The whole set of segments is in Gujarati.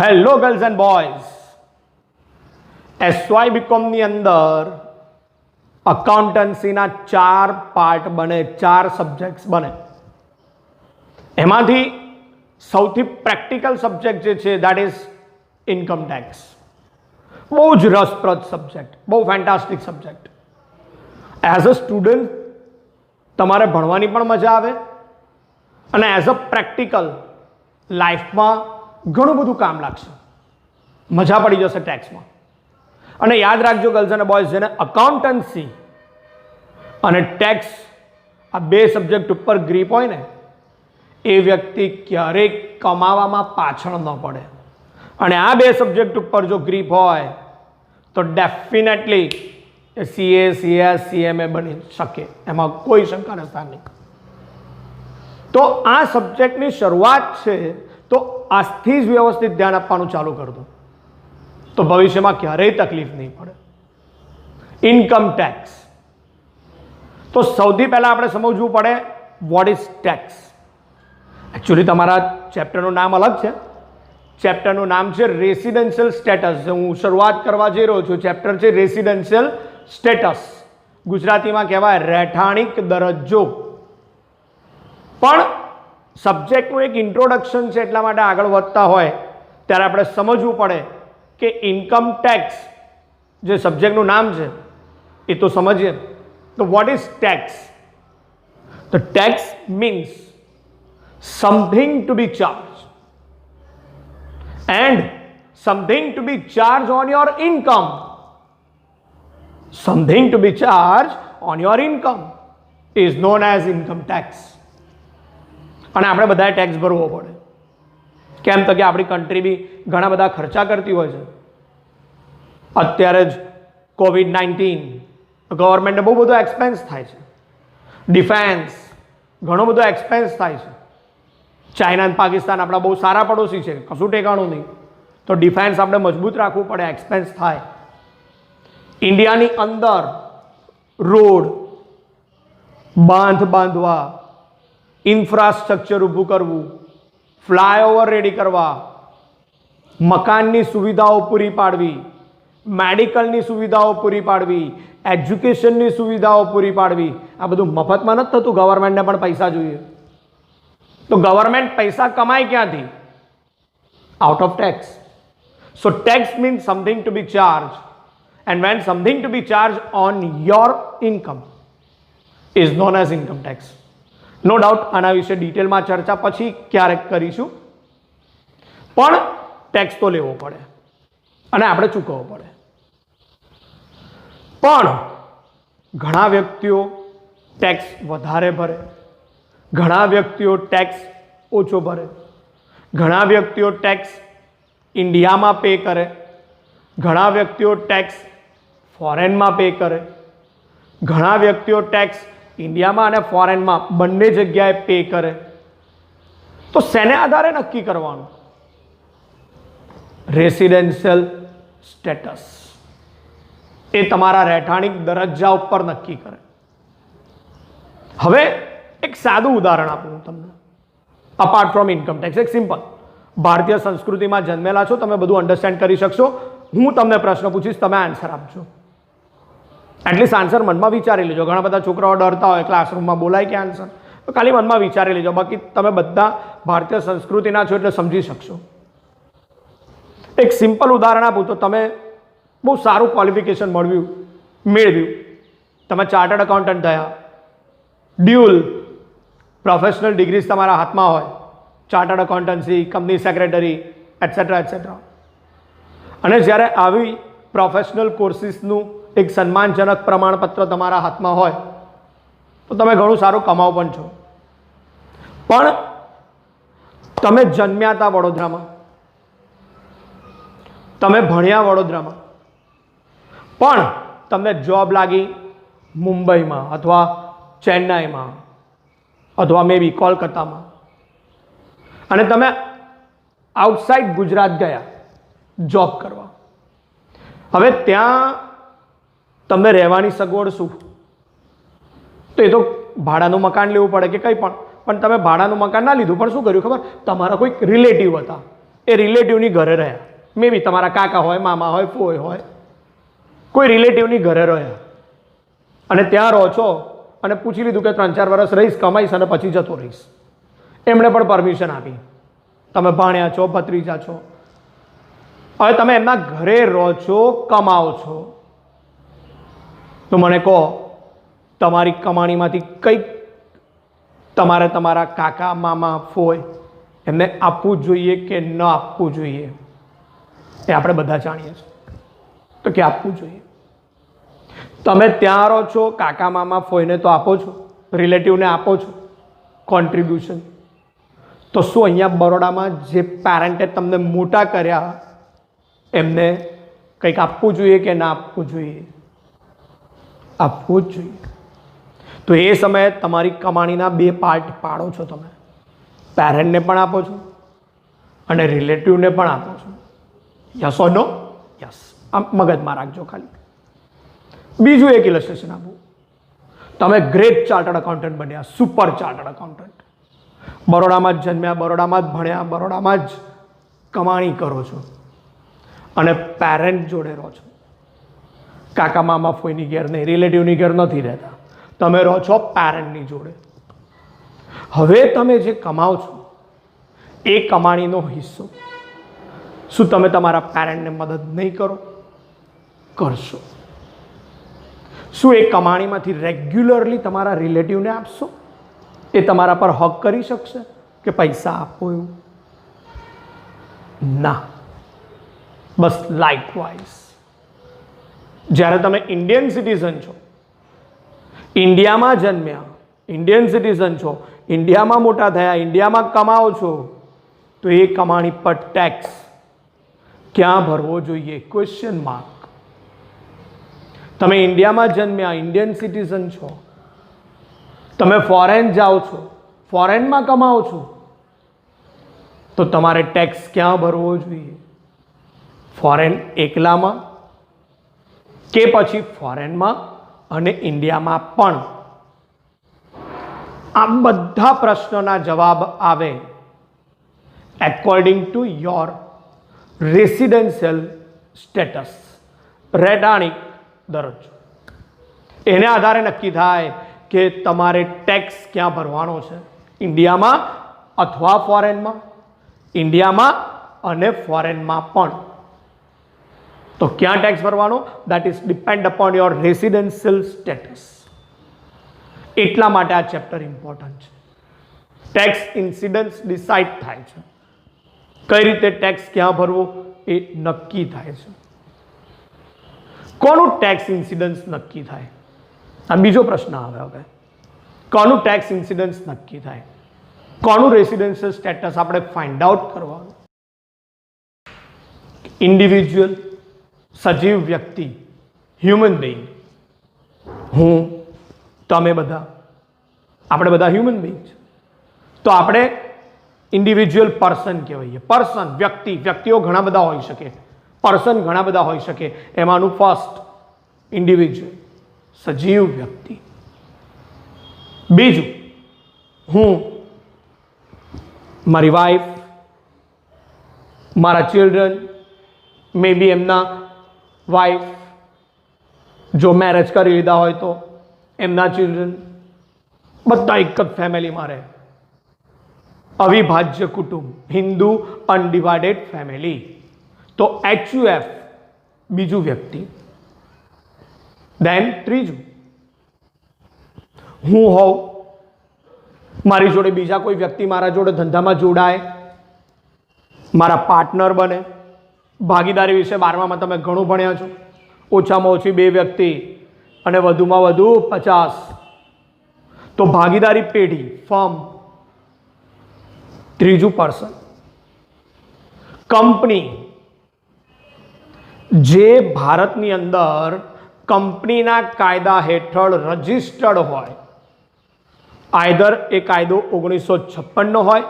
Hello girls and boys, SY બીકોમની અંદર અકાઉન્ટન્સીના 4 પાર્ટ બને, 4 સબ્જેક્ટ્સ બને. એમાંથી સૌથી પ્રેક્ટિકલ સબ્જેક્ટ જે છે દેટ ઇઝ ઇન્કમ ટેક્સ. બહુ જ રસપ્રદ સબ્જેક્ટ, બહુ fantastic subject. As a student તમારે ભણવાની પણ મજા આવે અને એઝ અ પ્રેક્ટિકલ લાઈફમાં ઘણું બધું કામ લાગશે, મજા પડી જશે ટેક્સમાં. અને યાદ રાખજો ગર્લ્સ અને બોયઝ, જેને અકાઉન્ટન્સી અને ટેક્સ આ 2 સબ્જેક્ટ ઉપર ગ્રીપ હોય ને એ વ્યક્તિ ક્યારેય કમાવામાં પાછળ ન પડે. અને આ 2 સબ્જેક્ટ ઉપર જો ગ્રીપ હોય તો ડેફિનેટલી સીએ, સીએસ, સીએમએ બની શકે, એમાં કોઈ શંકા નથી નહીં. તો આ સબ્જેક્ટની શરૂઆત છે તો આજથી જ વ્યવસ્થિત ધ્યાન આપવાનું ચાલુ કરી દો તો ભવિષ્યમાં ક્યારેય તકલીફ નહીં પડે. Income tax. તો સૌથી પહેલા આપણે સમજવું પડે વોટ ઇઝ ટેક્સ. એકચ્યુઅલી તમારા ચેપ્ટરનું નામ અલગ છે. ચેપ્ટરનું નામ છે રેસિડેન્શિયલ સ્ટેટસ. હું શરૂઆત કરવા જઈ રહ્યો છું. ચેપ્ટર છે રેસિડેન્શિયલ સ્ટેટસ. ગુજરાતીમાં કહેવાય રહેઠાણિક દરજ્જો. પણ સબ્જેક્ટનું એક ઇન્ટ્રોડક્શન છે, એટલા માટે આગળ વધતા હોય ત્યારે આપણે સમજવું પડે કે ઇન્કમ ટેક્સ જે સબ્જેક્ટનું નામ છે એ તો સમજીએ. તો વોટ ઇઝ ટેક્સ? તો tax means something to be charged and something to be charged on your income. Something to be charged on your income is known as income tax. અને આપણે બધાએ ટેક્સ ભરવો પડે. કેમ તો કે આપણી કન્ટ્રી બી ઘણા બધા ખર્ચા કરતી હોય છે. અત્યારે જ COVID-19 ગવર્મેન્ટને બહુ બધો એક્સપેન્સ થાય છે. ડિફેન્સ ઘણો બધો એક્સપેન્સ થાય છે. ચાઇના અને પાકિસ્તાન આપણા બહુ સારા પડોશી છે, કશું ઠેકાણું નહીં. તો ડિફેન્સ આપણે મજબૂત રાખવું પડે, એક્સપેન્સ થાય. ઇન્ડિયાની અંદર રોડ બાંધવા, ઇન્ફ્રાસ્ટ્રક્ચર ઊભું કરવું, ફ્લાયઓવર રેડી કરવા, મકાનની સુવિધાઓ પૂરી પાડવી, મેડિકલની સુવિધાઓ પૂરી પાડવી, એજ્યુકેશનની સુવિધાઓ પૂરી પાડવી, આ બધું મફતમાં નથી થતું. ગવર્મેન્ટને પણ પૈસા જોઈએ. તો ગવર્મેન્ટ પૈસા કમાય ક્યાંથી? Out of tax. So tax means something to be charge, and when something to be charge on your income is known as income tax. No doubt આના વિશે ડિટેલમાં ચર્ચા પછી ક્યારેક કરીશું, પણ ટેક્સ તો લેવો પડે અને આપણે ચૂકવવો પડે. પણ ઘણા વ્યક્તિઓ ટેક્સ વધારે ભરે, ઘણા વ્યક્તિઓ ટેક્સ ઓછો ભરે, ઘણા વ્યક્તિઓ ટેક્સ ઇન્ડિયામાં પે કરે, ઘણા વ્યક્તિઓ ટેક્સ ફોરેનમાં પે કરે, ઘણા વ્યક્તિઓ ટેક્સ ઇન્ડિયામાં અને ફોરેનમાં બંને જગ્યાએ પે કરે. તો શેને આધારે નક્કી કરવાનું? Residential status. એ તમારા રહેઠાણિક દરજ્જા ઉપર નક્કી કરે. હવે એક સાદું ઉદાહરણ આપું હું તમને. અપાર્ટ ફ્રોમ ઇન્કમ ટેક્સ, એક સિમ્પલ. ભારતીય સંસ્કૃતિમાં જન્મેલા છો, તમે બધું અન્ડરસ્ટેન્ડ કરી શકશો. હું તમને પ્રશ્ન પૂછીશ, તમે આન્સર આપજો. એટલીસ્ટ આન્સર મનમાં વિચારી લેજો. ઘણા બધા છોકરાઓ ડરતા હોય ક્લાસરૂમમાં બોલાય કે આન્સર, તો ખાલી મનમાં વિચારી લેજો. બાકી તમે બધા ભારતીય સંસ્કૃતિના છો એટલે સમજી શકશો. એક સિમ્પલ ઉદાહરણ આપું તો તમે બહુ સારું ક્વોલિફિકેશન મેળવ્યું, તમે ચાર્ટર્ડ એકાઉન્ટન્ટ થયા, ડ્યુઅલ પ્રોફેશનલ ડિગ્રીઝ તમારા હાથમાં હોય, chartered accountancy, company secretary, etcetera etcetera. અને જ્યારે આવી પ્રોફેશનલ કોર્સિસનું એક સન્માનજનક પ્રમાણપત્ર તમારા હાથમાં હોય તો તમે ઘણું સારું કમાઓ પણ છો. પણ તમે જન્મ્યા હતા વડોદરામાં, તમે ભણ્યા વડોદરામાં, પણ તમને જોબ લાગી મુંબઈમાં અથવા ચેન્નાઈમાં અથવા મે બી કોલકાતામાં, અને તમે આઉટસાઇડ ગુજરાત ગયા જોબ કરવા. હવે ત્યાં તમને રહેવાની સગવડ શું? તો એ તો ભાડાનું મકાન લેવું પડે કે કંઈ પણ તમે ભાડાનું મકાન ના લીધું, પણ શું કર્યું ખબર? તમારા કોઈક રિલેટિવ હતા, એ રિલેટિવની ઘરે રહ્યા, મે બી તમારા કાકા હોય, મામા હોય, ફોઈ હોય, કોઈ રિલેટિવની ઘરે રહ્યા અને ત્યાં રહો છો અને પૂછી લીધું કે 3-4 વર્ષ રહીશ, કમાઈશ અને પછી જતો રહીશ. એમણે પણ પરમિશન આપી. તમે ભાણ્યા છો, ભત્રીજા છો, હવે તમે એમના ઘરે રહો છો, કમાઓ છો, તો મને કહો તમારી કમાણીમાંથી કંઈક તમારે તમારા કાકા, મામા, ફોઈ એમને આપવું જોઈએ કે ન આપવું જોઈએ? એ આપણે બધા જાણીએ છીએ તો કે આપવું જોઈએ. તમે ત્યાં રહો છો, કાકા, મામા, ફોઈને તો આપો છો, રિલેટિવને આપો છો કોન્ટ્રીબ્યુશન, તો શું અહીંયા બરોડામાં જે પેરેન્ટે તમને મોટા કર્યા એમને કંઈક આપવું જોઈએ કે ના આપવું જોઈએ? આપવું જ જોઈએ. તો એ સમયે તમારી કમાણીના 2 પાર્ટ પાડો છો તમે, પેરેન્ટને પણ આપો છો અને રિલેટિવને પણ આપો છો. Yes or no? યસ. આમ મગજમાં રાખજો ખાલી. બીજું એક ઇલસ્ટ્રેશન આપું. તમે ગ્રેટ ચાર્ટર્ડ અકાઉન્ટન્ટ બન્યા, સુપર ચાર્ટર્ડ અકાઉન્ટન્ટ, બરોડામાં જ જન્મ્યા, બરોડામાં જ ભણ્યા, બરોડામાં જ કમાણી કરો છો અને પેરેન્ટ જોડે રહો છો. કાકા, મામા, ફોઈની ઘેર નહીં, રિલેટિવની ઘેર નથી રહેતા, તમે રહો છો પેરેન્ટની જોડે. હવે તમે જે કમાઓ છો એ કમાણીનો હિસ્સો શું તમે તમારા પેરેન્ટને મદદ નહીં કરો? કરશો. શું એ કમાણીમાંથી રેગ્યુલરલી તમારા રિલેટિવને આપશો? એ તમારા પર હક કરી શકશે કે પૈસા આપો એવું? ના. બસ લાઇકવાઇઝ જ્યારે તમે ઇન્ડિયન સિટીઝન છો, ઇન્ડિયામાં જન્મ્યા, ઇન્ડિયન સિટીઝન છો, ઇન્ડિયામાં મોટા થયા, ઇન્ડિયામાં કમાઓ છો, તો એ કમાણી પર ટેક્સ ક્યાં ભરવો જોઈએ? Question mark. તમે ઇન્ડિયામાં જન્મ્યા, ઇન્ડિયન સિટીઝન છો, તમે ફોરેન જાઓ છો, ફોરેનમાં કમાઓ છો, તો તમારે ટેક્સ ક્યાં ભરવો જોઈએ? ફોરેન એકલામાં કે પછી ફોરેનમાં અને ઇન્ડિયામાં પણ? આ બધા પ્રશ્નોના જવાબ આવે according to your residential status, રહેઠાણી દરજ્જો. એને આધારે નક્કી થાય કે તમારે ટેક્સ ક્યાં ભરવાનો છે, ઇન્ડિયામાં અથવા ફોરેનમાં, ઇન્ડિયામાં અને ફોરેનમાં પણ. તો ક્યાં ટેક્સ ભરવાનો? That is depend upon your residential status. એટલા માટે આ ચેપ્ટર ઇમ્પોર્ટન્ટ છે. ટેક્સ ઇન્સિડન્સ ડિસાઇડ થાય છે, કઈ રીતે ટેક્સ ક્યાં ભરવો એ નક્કી થાય છે. કોનું ટેક્સ ઇન્સિડન્સ નક્કી થાય? આ બીજો પ્રશ્ન આવે. હવે કોનું ટેક્સ ઇન્સિડન્સ નક્કી થાય? કોનું રેસિડેન્શિયલ સ્ટેટસ આપણે ફાઇન્ડ આઉટ કરવાનું? ઇન્ડિવિજ્યુઅલ, સજીવ વ્યક્તિ, હ્યુમન બીઈંગ, હું, તમે બધા, આપણે બધા હ્યુમન બીઈંગ છે, તો આપણે ઇન્ડિવિજ્યુઅલ પર્સન કહેવાય. પર્સન, વ્યક્તિ, વ્યક્તિઓ ઘણા બધા હોઈ શકે, પર્સન ઘણા બધા હોઈ શકે. એમાંનું ફર્સ્ટ ઇન્ડિવિજ્યુઅલ, સજીવ વ્યક્તિ. બીજું હું, મારી વાઈફ, મારા ચિલ્ડ્રન, મે બી એમના વાઈફ, જો મેરેજ કરી લીધા હોય તો એમના ચિલ્ડ્રન, બધા એક જ ફેમિલીમાં રહે. અવિભાજ્ય કુટુંબ, હિન્દુ અનડિવાઇડેડ ફેમિલી. તો HUF બીજું વ્યક્તિ. દેન ત્રીજું હું હોઉં, મારી જોડે બીજા કોઈ વ્યક્તિ મારા જોડે ધંધામાં જોડાય, મારા પાર્ટનર બને. ભાગીદારી વિશે 12માં તમે ઘણું ભણ્યા છો. ઓછામાં ઓછી 2 વ્યક્તિ અને વધુમાં વધુ 50. તો ભાગીદારી પેઢી, ફર્મ. ત્રીજું પર્સન, કંપની. જે ભારતની અંદર કંપનીના કાયદા હેઠળ રજિસ્ટર્ડ હોય, આઈધર એ કાયદો 1956નો હોય,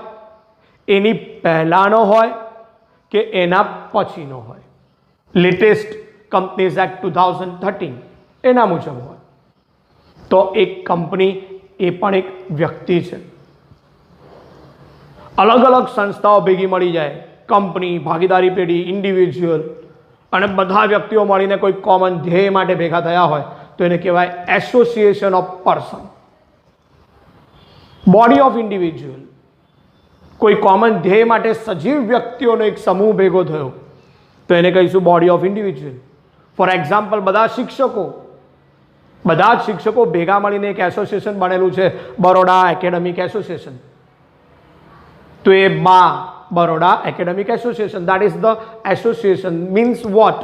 એની પહેલાંનો હોય કે એના પછીનો હોય, લેટેસ્ટ કંપનીઝ એક્ટ 2013 એના મુજબ હોય, તો એક કંપની એ પણ એક વ્યક્તિ છે. અલગ અલગ સંસ્થાઓ ભેગી મળી જાય કંપની, ભાગીદારી પેઢી, ઇન્ડિવિજ્યુઅલ અને બધા વ્યક્તિઓ મળીને કોઈ કોમન ધ્યેય માટે ભેગા થયા હોય તો એને કહેવાય association of person. Body of individual, કોઈ કોમન ધ્યેય માટે સજીવ વ્યક્તિઓનો એક સમૂહ ભેગો થયો તો એને કહીશું body of individual. For example, બધા જ શિક્ષકો ભેગા મળીને એક એસોસિએશન બનેલું છે, બરોડા એકેડેમિક એસોસિએશન. તો એ Baroda academic association, that is the association means what?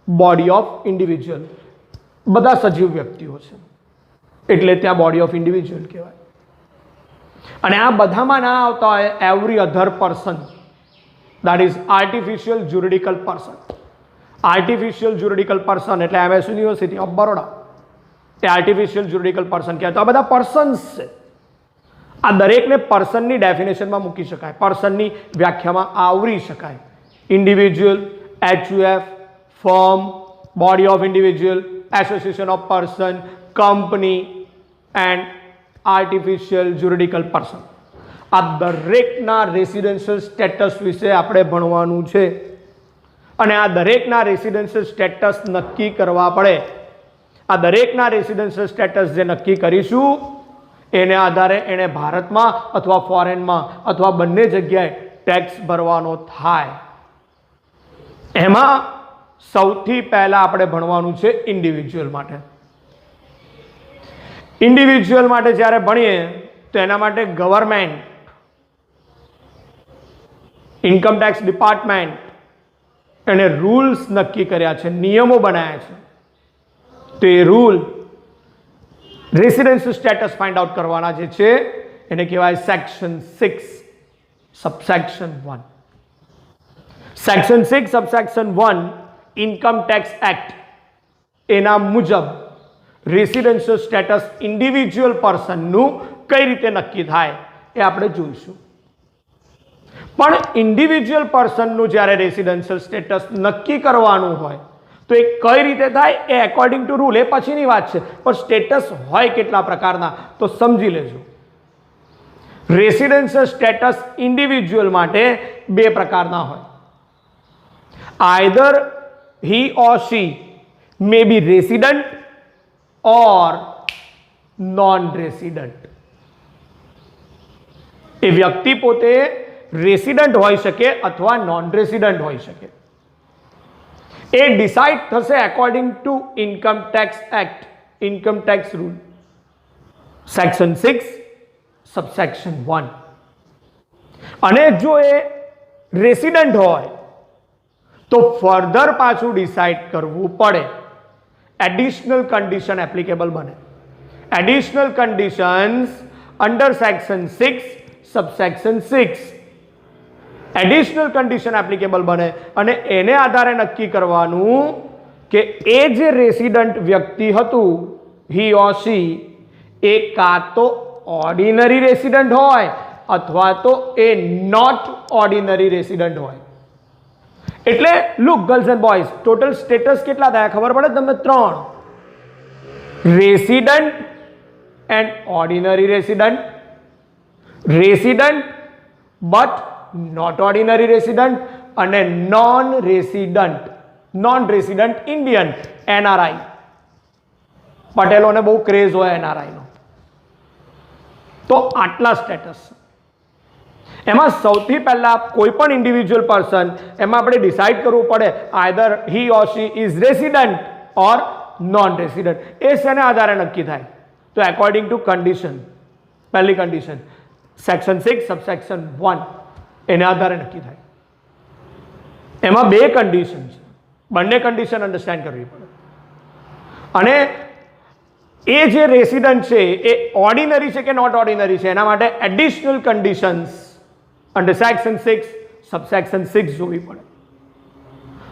Body of individual. બધા સજીવ વ્યક્તિઓ છે એટલે ત્યાં બોડી ઓફ ઇન્ડિવિજ્યુઅલ કહેવાય. અને આ બધામાં ના આવતા હોય every other person, that is artificial juridical person. Artificial juridical person એટલે MS યુનિવર્સિટી ઓફ બરોડા એ આર્ટિફિશિયલ જ્યુરિડિકલ પર્સન કહેવાય. તો આ બધા પર્સન્સ છે. આ દરેકને પર્સનની ડેફિનેશનમાં મૂકી શકાય, પર્સનની વ્યાખ્યામાં આવરી શકાય. Individual, HUF, firm, body of individual, association of person, company and artificial juridical person. આ દરેકના રેસિડેન્શિયલ સ્ટેટસ વિશે આપણે ભણવાનું છે. અને આ દરેકના રેસિડેન્શિયલ સ્ટેટસ નક્કી કરવા પડે. આ દરેકના રેસિડેન્શિયલ સ્ટેટસ જે નક્કી કરીશું એને આધારે એણે ભારતમાં અથવા ફોરેનમાં અથવા બંને જગ્યાએ ટેક્સ ભરવાનો થાય. એમાં સૌથી પહેલા આપણે ભણવાનું છે ઇન્ડિવિજ્યુઅલ માટે. ઇન્ડિવિજ્યુઅલ માટે જ્યારે ભણીએ તો એના માટે ગવર્મેન્ટ, ઇન્કમ ટેક્સ ડિપાર્ટમેન્ટ એને રૂલ્સ નક્કી કર્યા છે, નિયમો બનાવ્યા છે. તો એ rule residential status find out કરવાના જે છે એને કહેવાય section 6 subsection 1. Section 6 subsection 1 income tax act એના મુજબ રેસિડેન્શિયલ સ્ટેટસ ઇન્ડિવિજ્યુઅલ પર્સનનું કઈ રીતે નક્કી થાય એ આપણે જોઈશું. પણ ઇન્ડિવિજ્યુઅલ પર્સનનું જ્યારે રેસિડેન્શિયલ સ્ટેટસ નક્કી કરવાનું હોય તો એ કઈ રીતે થાય એ એકોર્ડિંગ ટુ રૂલ એ પછીની વાત છે. પણ સ્ટેટસ હોય કેટલા પ્રકારના તો સમજી લેજો. રેસિડેન્શિયલ સ્ટેટસ ઇન્ડિવિજ્યુઅલ માટે બે પ્રકારના હોય. Either he or she may be resident or non-resident. એ વ્યક્તિ પોતે રેસિડન્ટ હોઈ શકે અથવા નોન રેસિડન્ટ હોઈ શકે. એ ડિસાઇડ થશે according to income tax act, income tax rule section 6 subsection 1. અને જો એ રેસિડન્ટ હોય તો ફર્ધર પાછું ડિસાઇડ કરવું પડે. એડિશનલ કન્ડિશન એપ્લિકેબલ બને. Additional conditions under section 6 subsection 6 additional condition applicable બને અને એને આધારે નક્કી કરવાનું કે એ જે રેસિડન્ટ વ્યક્તિ હતું he or she એ કાં તો ઓર્ડિનરી રેસિડન્ટ હોય અથવા તો એ નોટ ઓર્ડિનરી રેસિડન્ટ હોય. એટલે look girls and boys, total status કેટલા થયા ખબર પડે તમને? 3: resident and ordinary resident, resident but not ordinary resident અને નોન રેસિડન્ટ ઇન્ડિયન NRI. પટેલોને બહુ ક્રેઝ હોય NRI નો. તો આટલા સ્ટેટસ. એમાં સૌથી પહેલા કોઈ પણ ઇન્ડિવિજ્યુઅલ પર્સન એમાં આપણે ડિસાઇડ કરવું પડે either he or she is resident or non resident. એ શેને આધારે નક્કી થાય તો એકોર્ડિંગ ટુ કન્ડિશન. પહેલી કન્ડિશન સેક્શન 6 સબસેક્શન 1 એને આધારે નક્કી થાય. એમાં બે કન્ડિશન છે, બંને કન્ડિશન અન્ડરસ્ટેન્ડ કરવી પડે. અને એ જે રેસિડન્ટ છે એ ઓર્ડિનરી છે કે નોટ ઓર્ડિનરી છે એના માટે additional conditions under section 6 subsection 6 જોવી પડે.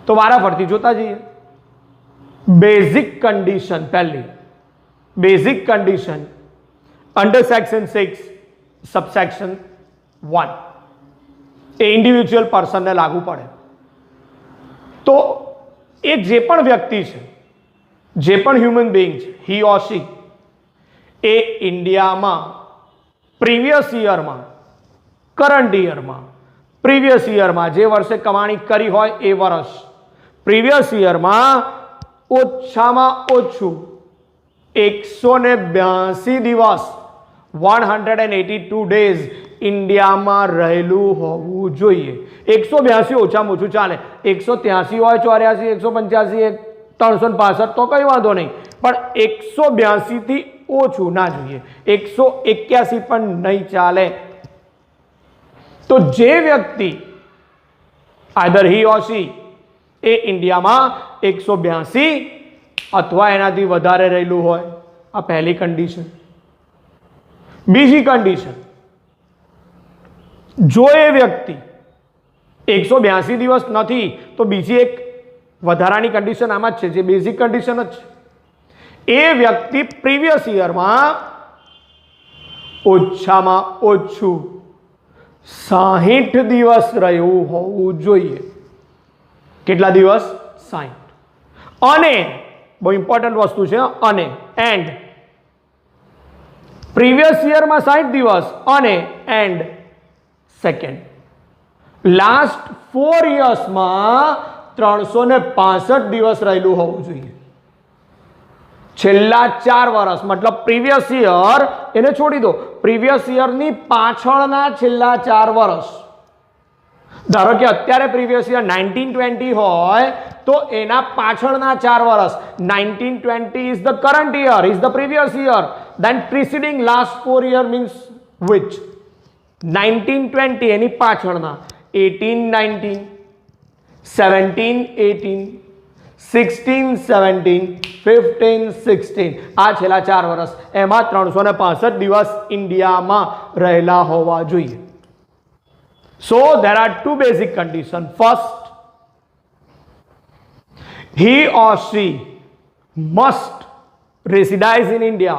તો વારાફરતી જોતા જઈએ. બેઝિક કન્ડિશન પહેલી, basic condition under section 6 subsection 1 એ ઇન્ડિવિજ્યુઅલ પર્સનને લાગુ પડે. તો એ જે પણ વ્યક્તિ છે, જે પણ હ્યુમન બીઈંગ છે, he or she એ ઇન્ડિયામાં પ્રીવિયસ યરમાં, કરંટ યરમાં પ્રીવિયસ યરમાં જે વર્ષે કમાણી કરી હોય એ વર્ષ, પ્રીવિયસ યરમાં ઓછામાં ઓછું 182 દિવસ 182 ડેઝ ઇન્ડિયામાં રહેલું હોવું જોઈએ. 182 ઓછામાં ઓછું ચાલે, 183 હોય, 84, 185, 365 તો કઈ વાંધો નહીં, પણ 182 થી ઓછું ના જોઈએ, 181 પણ નહીં ચાલે. તો જે વ્યક્તિ આઈધર હી ઓર સી એ ઇન્ડિયામાં 182 અથવા એનાથી વધારે રહેલું હોય, આ પહેલી કન્ડિશન. બીજી કન્ડિશન, જો એ વ્યક્તિ 182 દિવસ નથી તો બીજી એક વધારાની કન્ડિશન આમાં જ છે, જે બેઝિક કન્ડિશન જ છે. એ વ્યક્તિ પ્રીવિયસ યરમાં ઓછામાં ઓછું 60 દિવસ રહ્યું હોવું જોઈએ. કેટલા દિવસ? 60. અને બહુ ઇમ્પોર્ટન્ટ વસ્તુ છે, અને એન્ડ પ્રીવિયસ યરમાં 60 દિવસ અને એન્ડ સેકન્ડ લાસ્ટ 4 યર્સમાં 365 દિવસ રહેલું હોવું જોઈએ. છેલ્લા 4 વર્ષ મતલબ પ્રીવિયસ યર એને છોડી દો, પ્રીવિયસ યરની પાછળના છેલ્લા 4 વર્ષ. ધારો કે અત્યારે પ્રીવિયસ યર 1920 હોય તો એના પાછળના 4 વર્ષ, 1920 is the current year, is the previous year, then preceding last 4 year means which? 1920 એની પાછળના 1819, 1718, 1617, 1516 આ છેલ્લા 4 વર્ષ, એમાં 365 દિવસ ઇન્ડિયામાં રહેલા હોવા જોઈએ. So there are two basic conditions. First, he or she must reside in India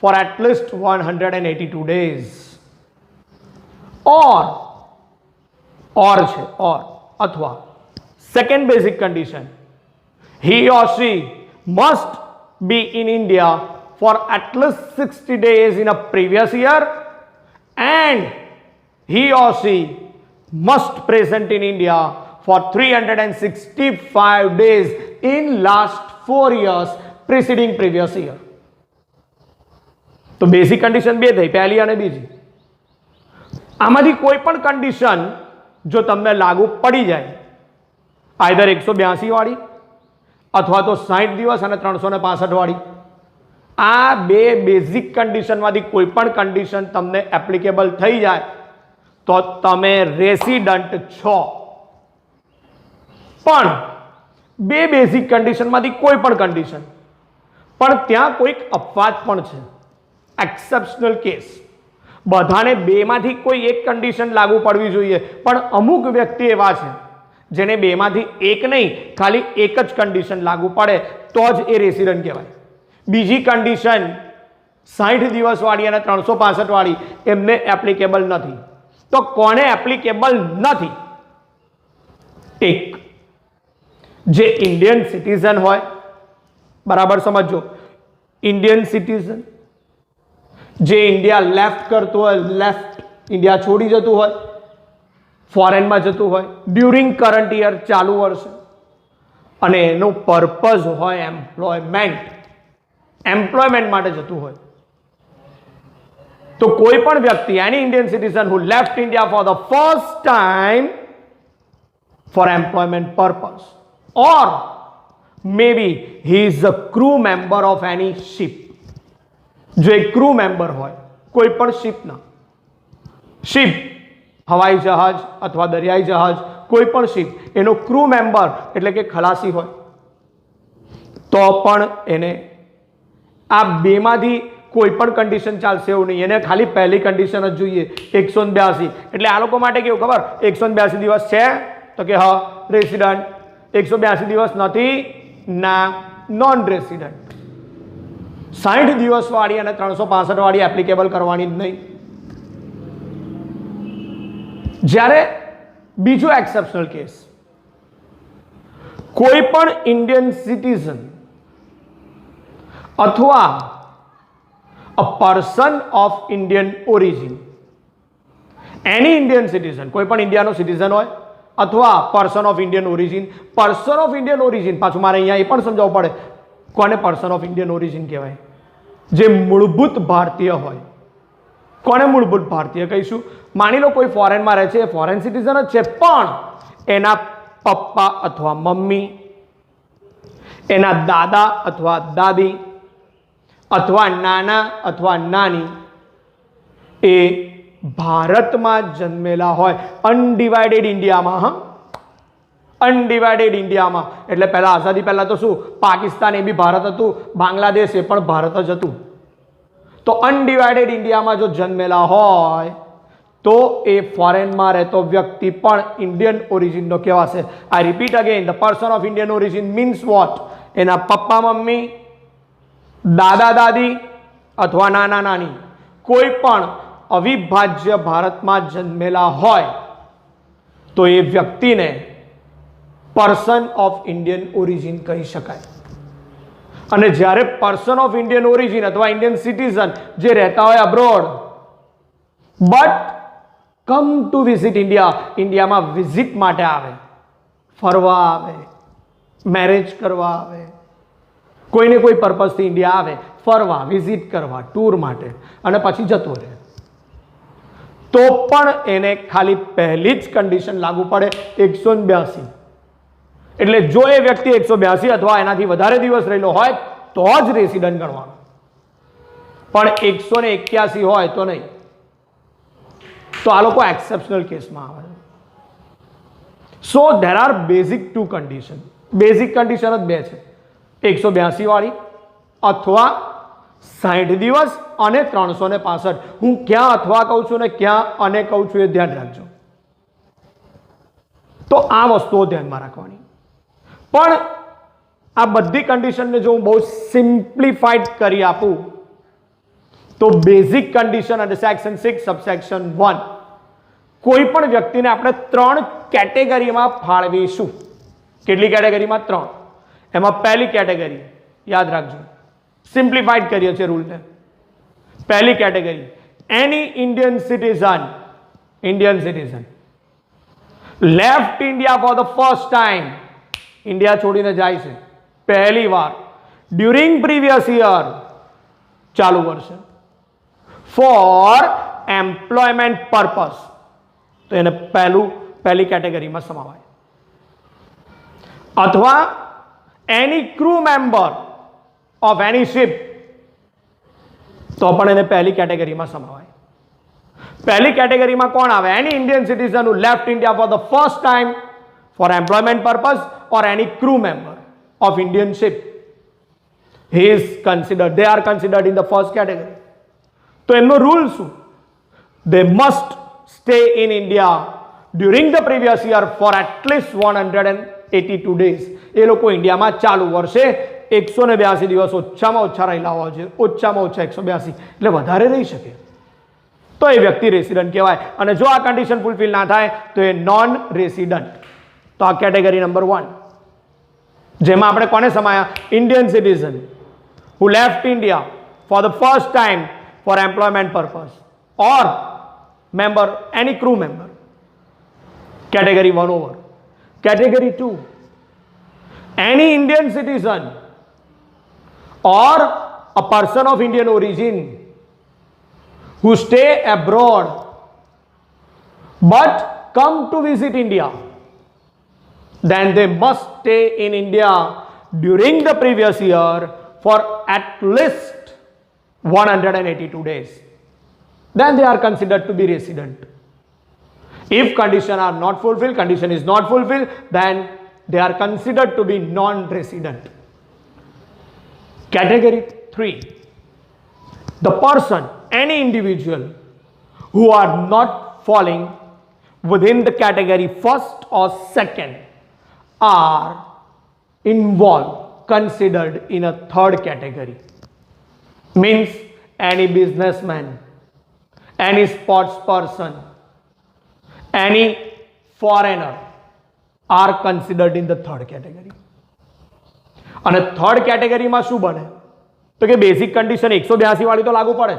for at least 182 days. Or अथवा second basic condition, he or she must be in India for at least 60 days in a previous year, and he or she must present in India for 365 days in last 4 years preceding previous year. તો બેઝિક કન્ડિશન બે થઈ, પહેલી અને બીજી. આમાંથી કોઈ પણ કન્ડિશન જો તમને લાગુ પડી જાય, આઈધર 182 વાળી અથવા તો 60 દિવસ અને 365 વાળી, આ બે બેઝિક કન્ડિશનમાંથી કોઈ પણ કન્ડિશન તમને એપ્લિકેબલ થઈ જાય તો તમે રેસિડન્ટ છો. પણ બે બેઝિક કન્ડિશનમાંથી કોઈ પણ કન્ડિશન, પણ ત્યાં કોઈક અપવાદ પણ છે, એક્સેપ્શનલ કેસ. બધાને બેમાંથી કોઈ એક કન્ડિશન લાગુ પડવી જોઈએ, પણ અમુક વ્યક્તિ એવા છે જેને બેમાંથી એક નહીં, ખાલી એક જ કન્ડિશન લાગુ પડે તો જ એ રેસિડન્ટ કહેવાય. બીજી કન્ડિશન 60 દિવસવાળી અને 365 વાળી એમને એપ્લિકેબલ નથી. તો કોને એપ્લિકેબલ નથી? એક, જે ઇન્ડિયન સિટીઝન હોય, બરાબર સમજો, ઇન્ડિયન સિટીઝન જે ઇન્ડિયા લેફ્ટ કરતો હોય, લેફ્ટ ઇન્ડિયા છોડી જતું હોય, ફોરેનમાં જતું હોય ડ્યુરિંગ કરંટ યર, ચાલુ વર્ષે, અને એનો પર્પઝ હોય એમ્પ્લોયમેન્ટ માટે જતું હોય, તો કોઈ પણ વ્યક્તિ, any Indian citizen who left India for the first time for employment purpose, or maybe he is a crew member of any ship. જો એક ક્રૂ મેમ્બર હોય કોઈ પણ શિપના, શિપ હવાઈ જહાજ અથવા દરિયાઈ જહાજ, કોઈ પણ શિપ, એનો ક્રૂ મેમ્બર એટલે કે ખલાસી હોય, તો પણ એને આ બેમાંથી કોઈ પણ કન્ડિશન ચાલશે એવું નહીં. એને ખાલી પહેલી કન્ડિશન જ જોઈએ, 182. એટલે આ લોકો માટે કેવું ખબર, 182 દિવસ છે તો કે હા રેસિડન્ટ, 182 દિવસ નથી ના નોન રેસિડન્ટ. 60 દિવસ વાળી અને 365 વાળી એપ્લિકેબલ કરવાની જ નહીં. જ્યારે બીજો એક્સેપ્શનલ કેસ, કોઈ પણ ઇન્ડિયન સિટીઝન અથવા a person of Indian origin any Indian citizen, કોઈ પણ ઇન્ડિયાનો સિટીઝન હોય અથવા person of Indian origin. Person of Indian origin પાછું મારે અહીંયા એ પણ સમજાવવું પડે કોને પર્સન ઓફ ઇન્ડિયન ઓરિજિન કહેવાય. જે મૂળભૂત ભારતીય હોય. કોને મૂળભૂત ભારતીય કહીશું? માની લો કોઈ ફોરેનમાં રહે છે, એ ફોરેન સિટીઝન જ છે, પણ એના પપ્પા અથવા મમ્મી, એના દાદા અથવા દાદી અથવા નાના અથવા નાની એ ભારતમાં જન્મેલા હોય. અનડિવાઇડેડ ઇન્ડિયામાં. હા, અનડિવાઇડેડ ઇન્ડિયામાં એટલે પહેલા આઝાદી પહેલા તો શું, પાકિસ્તાન એ બી ભારત હતું, બાંગ્લાદેશ એ પણ ભારત જ હતું. તો અનડિવાઇડેડ ઇન્ડિયામાં જો જન્મેલા હોય તો એ ફોરેનમાં રહેતો વ્યક્તિ પણ ઇન્ડિયન ઓરિજિનનો કહેવાશે. આઈ repeat again, the person of Indian origin means what? એના પપ્પા મમ્મી, દાદા દાદી અથવા નાના નાની કોઈ પણ અવિભાજ્ય ભારતમાં જન્મેલા હોય તો એ વ્યક્તિને પર્સન ઓફ ઇન્ડિયન ઓરિજિન કહી શકાય. અને જ્યારે પર્સન ઓફ ઇન્ડિયન ઓરિજિન અથવા ઇન્ડિયન સિટીઝન જે રહેતા હોય abroad but come to visit India, ઇન્ડિયામાં વિઝિટ માટે આવે, ફરવા આવે, મેરેજ કરવા આવે, કોઈને કોઈ પર્પઝથી ઇન્ડિયા આવે, ફરવા, વિઝિટ કરવા, ટૂર માટે, અને પછી જતો રહે, તો પણ એને ખાલી પહેલી જ કન્ડિશન લાગુ પડે 182. એટલે જો એ વ્યક્તિ 182 અથવા એનાથી વધારે દિવસ રહેલો હોય તો જ રેસિડન્ટ ગણવાનો, પણ 181 હોય તો નહીં. તો આ લોકો એક્સેપ્શનલ કેસમાં આવે. So there are basic 2 condition. Basic condition જ 2 છે, 182 વાળી અથવા 60 દિવસ અને 365. હું ક્યાં અથવા કહું છું ને ક્યાં અને કહું છું એ ધ્યાન રાખજો. તો આ વસ્તુઓ ધ્યાનમાં રાખવાની. પણ આ બધી કન્ડિશનને જો હું બહુ સિમ્પ્લિફાઈડ કરી આપું તો બેઝિક કન્ડિશન અને સેક્શન 6 સબસેક્શન 1 કોઈ પણ વ્યક્તિને આપણે 3 કેટેગરીમાં ફાળવીશું. કેટલી કેટેગરીમાં? 3. એમાં પહેલી કેટેગરી યાદ રાખજો, સિમ્પ્લિફાઈડ કરીએ છીએ રૂલને. પહેલી category, any Indian citizen. Indian citizen left India for the first time, India છોડીને જાય છે પહેલી વાર, ડ્યુરિંગ પ્રીવિયસ યર, ચાલુ વર્ષે, ફોર એમ્પ્લોયમેન્ટ પર્પસ, તો એને પહેલી કેટેગરીમાં સમાવાય. અથવા any crew member of any ship, તો પણ એને પહેલી કેટેગરીમાં સમાવાય. પહેલી કેટેગરીમાં કોણ આવે? Any Indian citizen who left India for the first time for employment purpose or any crew member of Indian ship. He is considered, they are considered in the first category. તો એમનો રૂલ શું? They must stay in India during the previous year for at least 182 days. એ લોકો ઇન્ડિયામાં ચાલુ વર્ષે 182 દિવસ ઓછામાં ઓછા રહેલા હોવા જોઈએ. ઓછામાં ઓછા 182, એટલે વધારે રહી શકે તો એ વ્યક્તિ રેસિડન્ટ કહેવાય. અને જો આ કન્ડિશન ફૂલફિલ ના થાય તો એ નોન રેસિડન્ટ. તો આ કેટેગરી નંબર 1, જેમાં આપણે કોને સમાયા? Indian citizen who left India for the first time for employment purpose or member, any crew member. Category 1 over. Category 2, any Indian citizen or a person of Indian origin who stay abroad but come to visit India, then they must stay in India during the previous year for at least 182 days. Then they are considered to be resident. If conditions are not fulfilled, condition is not fulfilled, then they are considered to be non-resident. Category 3, the person, any individual who are not falling within the category first or second are involved, considered in a third category. Means any businessman, any sports person, any foreigner are considered in the third category. અને થર્ડ કેટેગરીમાં શું બને? તો કે બેઝિક કન્ડિશન 182 વાળી તો લાગુ પડે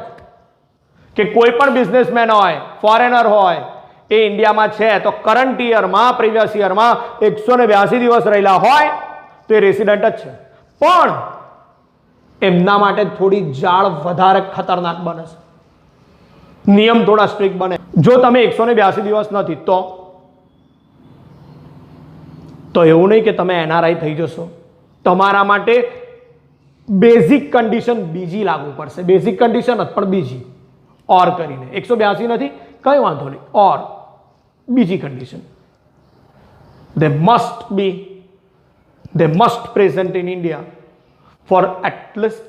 કે કોઈ પણ બિઝનેસમેન હોય, ફોરેનર હોય, એ ઇન્ડિયામાં છે તો કરંટ યરમાં પ્રીવિયસ યરમાં 182 દિવસ રહેલા હોય તો એ રેસિડન્ટ જ છે, પણ એમના માટે થોડી જાળ વધારે ખતરનાક બને છે, નિયમ થોડા સ્ટ્રિક્ટ બને. જો તમે 182 દિવસ નથી તો એવું નહીં કે તમે એનઆરઆઈ થઈ જશો. તમારા માટે બેઝિક કન્ડિશન બીજી લાગુ પડશે, બેઝિક કન્ડિશન જ પણ બીજી ઓર કરીને. 182 નથી કઈ વાંધો નહીં, ઓર બીજી condition, they must present in India for at least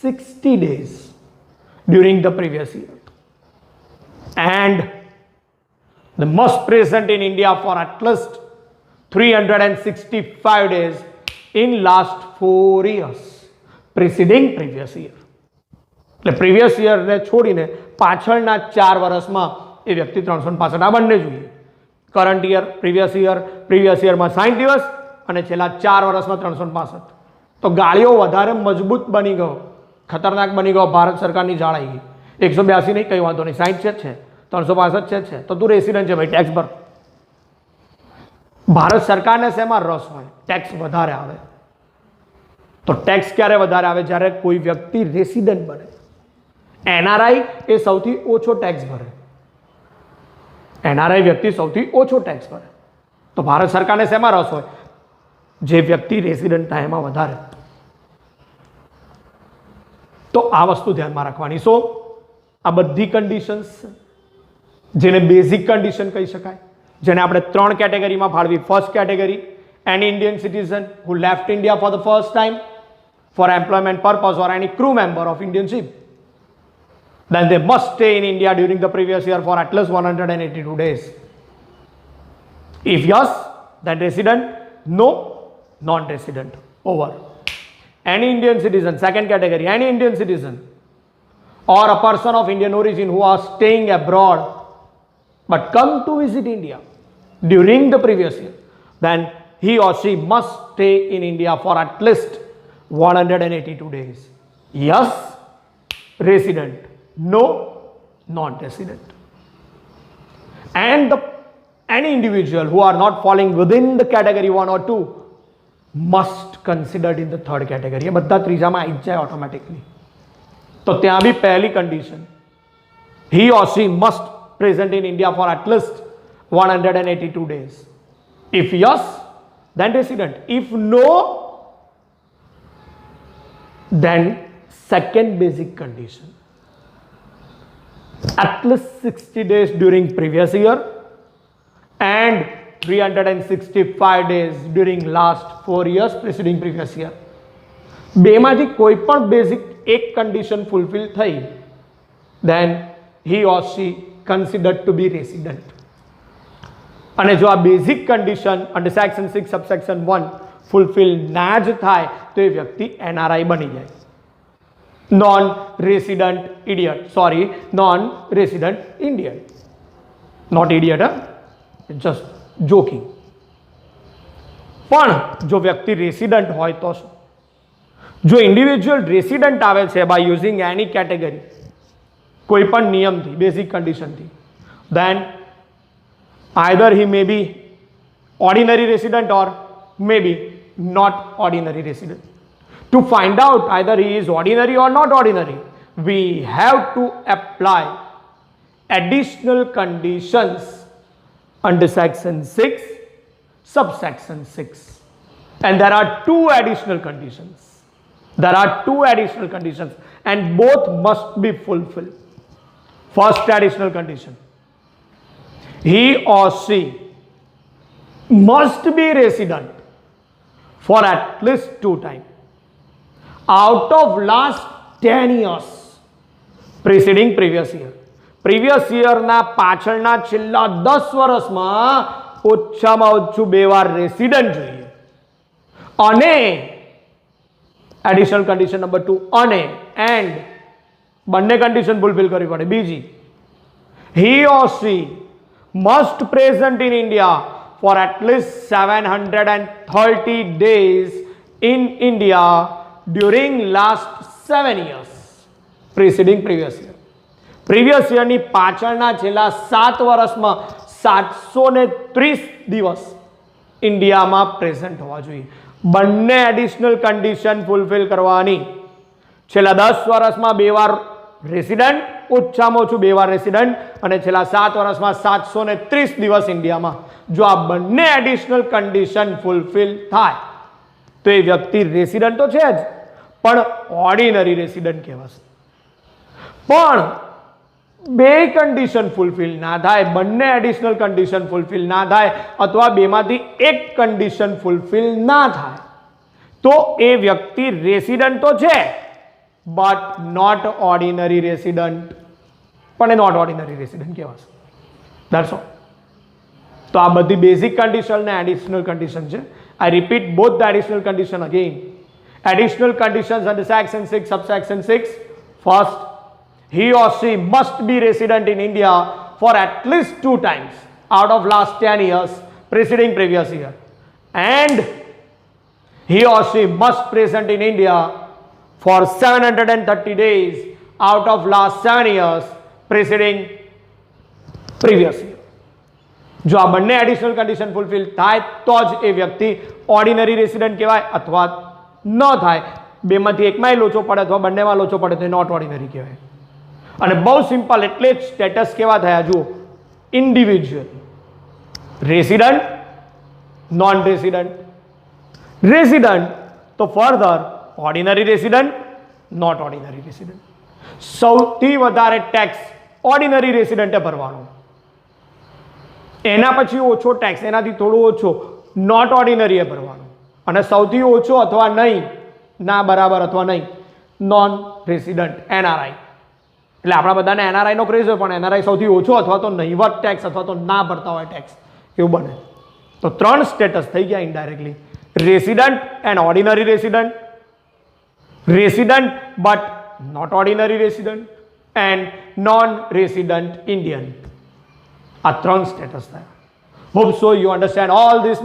60 days during the previous year, and they must present in India for at least 365 days in last 4 years preceding previous year. એટલે પ્રીવિયસ યરને છોડીને પાછળના 4 વર્ષમાં એ વ્યક્તિ 365 આ બંને જોઈએ. કરંટ યર, પ્રીવિયસ યરમાં 60 દિવસ અને છેલ્લા 4 વર્ષમાં 365. તો ગાળીઓ વધારે મજબૂત બની ગયો, ખતરનાક બની ગયો, ભારત સરકારની જાળ આવી ગઈ. 182 નહીં કઈ વાંધો નહીં, 60 છે 365 છે તો તું રેસિડન્ટ છે ભાઈ, ટેક્સ ભર. ભારત સરકારને શેમાં રસ હોય? ટેક્સ વધારે આવે. તો ટેક્સ ક્યારે વધારે આવે? જ્યારે કોઈ વ્યક્તિ રેસિડન્ટ બને. એનઆરઆઈ એ સૌથી ઓછો ટેક્સ ભરે, એનઆરઆઈ વ્યક્તિ સૌથી ઓછો ટેક્સ ભરે. તો ભારત સરકારને શેમાં રસ હોય? જે વ્યક્તિ રેસિડન્ટ થાય એમાં વધારે. તો આ વસ્તુ ધ્યાનમાં રાખવાની. સો આ બધી કન્ડિશન્સ જેને બેઝિક કન્ડિશન કહી શકાય, જેને આપણે 3 કેટેગરીમાં ફાળવી. First category, any Indian citizen who left India for the first time for employment purpose or any crew member of Indian ship, then they must stay in India during the previous year for at least 182 days. If yes, then resident. No, non-resident. Over. Any Indian citizen, second category, any Indian citizen or a person of Indian origin who are staying abroad but come to visit India during the previous year, then he or she must stay in India for at least 182 days. Yes, resident. No, non-resident. And any individual who are not falling within the category 1 or 2 must considered in the third category. ये બધા ત્રીજામાં આવી જાય ઓટોમેટિકલી. તો ત્યાં બી પહેલી condition, he or she must present in India for at least 182 days. If yes, then resident. If no, then second basic condition, at least 60 days during previous year and 365 days during last 4 years preceding previous year. બેમાંથી કોઈ પણ બેઝિક એક કન્ડિશન ફૂલફિલ થઈ, then he or she considered to be resident. અને જો આ basic condition under section 6 subsection 1 fulfil ના જ થાય તો એ વ્યક્તિ એનઆરઆઈ બની જાય. Non resident idiot, sorry, non resident Indian, not idiot, just joking. પણ જો વ્યક્તિ રેસિડન્ટ હોય તો શું? જો ઇન્ડિવિજ્યુઅલ રેસિડન્ટ આવે છે બાય યુઝિંગ એની કેટેગરી, કોઈ પણ નિયમથી, basic કન્ડિશનથી, then either he may be ordinary resident or maybe not ordinary resident. To find out either he is ordinary or not ordinary, we have to apply additional conditions under section 6 subsection 6, and there are two additional conditions. There are two additional conditions and both must be fulfilled. First additional condition, he or she must be resident for at least 2 times out of last 10 years preceding previous year. Previous year ના પાછળના છેલ્લા 10 વર્ષમાં ઓછામાં ઓછું 2 વાર રેસિડન્ટ જોઈએ. અને એડિશનલ કન્ડિશન નંબર 2, અને એન્ડ બંને કન્ડિશન ફૂલફિલ કરવી પડે. બીજી, he or she must present in India for at least 730 days in India during last 7 years preceding previous year. Previous year ની પાછળના છેલ્લા 7 વર્ષમાં 730 દિવસ ઇન્ડિયામાં પ્રેઝન્ટ હોવા જોઈએ. બંને એડિશનલ કન્ડિશન ફૂલફિલ કરવાની. છેલ્લા 10 વર્ષમાં 2 વાર રેસિડન્ટ, ઓછામાં ઓછું 2 વાર રેસિડન્ટ, અને છેલ્લા 7 વર્ષમાં 730 દિવસ ઇન્ડિયામાં. જો આ બંને એડિશનલ કન્ડિશન ફૂલફિલ થાય તો એ વ્યક્તિ રેસિડન્ટ તો છે જ, પણ ઓર્ડિનરી રેસિડન્ટ કહેવાશે. પણ બે કન્ડિશન ફૂલફિલ ના થાય, બંને એડિશનલ કન્ડિશન ફૂલફિલ ના થાય, અથવા બેમાંથી એક કન્ડિશન ફૂલફિલ ના થાય તો એ વ્યક્તિ રેસિડન્ટ તો છે બટ નોટ ઓર્ડિનરી રેસિડન્ટ, પણ એ નોટ ઓર્ડિનરી રેસિડન્ટ કહેવાશે. That's all. તો આ બધી બેઝિક કન્ડિશન ને એડિશનલ કન્ડિશન છે. આઈ repeat both the additional condition again. Additional conditions under section 6 subsection 6. First, he or she must be resident in India for at least 2 times out of last 10 years preceding previous year, and he or she must present in India for 730 days out of last 7 years preceding previous year. જો આ બંને એડિશનલ કન્ડિશન ફૂલફિલ થાય તો જ એ વ્યક્તિ ઓર્ડિનરી રેસિડન્ટ કહેવાય, અથવા ન થાય, બેમાંથી એકમાં લોચો પડે અથવા બંનેમાં લોચો પડે તો નોટ ઓર્ડિનરી કહેવાય. અને બહુ સિમ્પલ, એટલે જ સ્ટેટસ કેવા થયા જુઓ: individual, resident, non resident. Resident તો further ordinary resident, not ordinary resident. સૌથી વધારે ટેક્સ ઓર્ડિનરી રેસિડન્ટે ભરવાનો, એના પછી ઓછો ટેક્સ, એનાથી થોડું ઓછો નોટ ઓર્ડિનરીએ ભરવાનો, અને સૌથી ઓછો અથવા નહીં, ના બરાબર અથવા નહીં, નોન રેસિડન્ટ, એનઆરઆઈ. એટલે આપણા બધાને એનઆરઆઈનો ક્રેઝ હોય, પણ એનઆરઆઈ સૌથી ઓછો અથવા તો નહીવત ટેક્સ અથવા તો ના ભરતા હોય ટેક્સ, એવું બને. તો 3 સ્ટેટસ થઈ ગયા indirectly: resident and ordinary resident, resident but not ordinary resident, and non resident Indian. આ 3 સ્ટેટસ થયા. Hope so you understand all this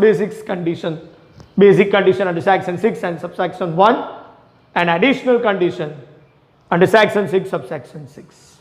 basic condition under section 6 and subsection 1, and additional condition under section 6 subsection 6.